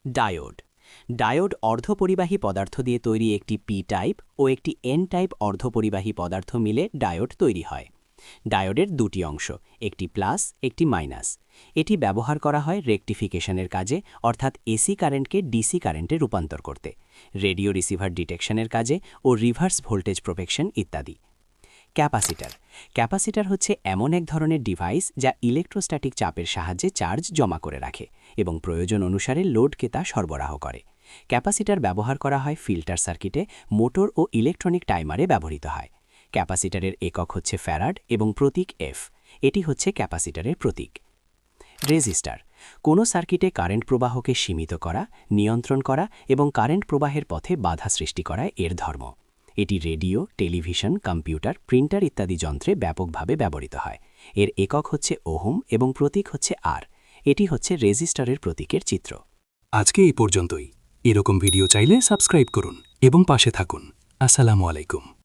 Diode. Diode অর্ধপরিবাহী পদার্থ দিয়ে তৈরি একটি পি টাইপ ও একটি এন টাইপ অর্ধপরিবাহী পদার্থ মিলে ডায়োড তৈরি হয়। ডায়োডের দুটি অংশ, একটি প্লাস একটি মাইনাস। এটি ব্যবহার করা হয় রেকটিফিকেশনের কাজে, অর্থাৎ এসি কারেন্টকে ডিসি কারেন্টে রূপান্তর করতে, রেডিও রিসিভার ডিটেকশনের কাজে ও রিভার্স ভোল্টেজ প্রোটেকশন ইত্যাদি। ক্যাপাসিটার। ক্যাপাসিটার হচ্ছে এমন এক ধরনের ডিভাইস যা ইলেকট্রোস্ট্যাটিক চাপের সাহায্যে চার্জ জমা করে রাখে এবং প্রয়োজন অনুসারে লোডকে তা সরবরাহ করে। ক্যাপাসিটার ব্যবহার করা হয় ফিল্টার সার্কিটে, মোটর ও ইলেকট্রনিক টাইমারে ব্যবহৃত হয়। ক্যাপাসিটারের একক হচ্ছে ফ্যারাড এবং প্রতীক এফ। এটি হচ্ছে ক্যাপাসিটারের প্রতীক। রেজিস্টার। কোনো সার্কিটে কারেন্ট প্রবাহকে সীমিত করা, নিয়ন্ত্রণ করা এবং কারেন্ট প্রবাহের পথে বাধা সৃষ্টি করা এর ধর্ম। এটি রেডিও, টেলিভিশন, কম্পিউটার, প্রিন্টার ইত্যাদি যন্ত্রে ব্যাপকভাবে ব্যবহৃত হয়। এর একক হচ্ছে ওহম এবং প্রতীক হচ্ছে আর। এটি হচ্ছে রেজিস্টারের প্রতীকের চিত্র। আজকে এই পর্যন্তই। এরকম ভিডিও চাইলে সাবস্ক্রাইব করুন এবং পাশে থাকুন। আসসালামু আলাইকুম।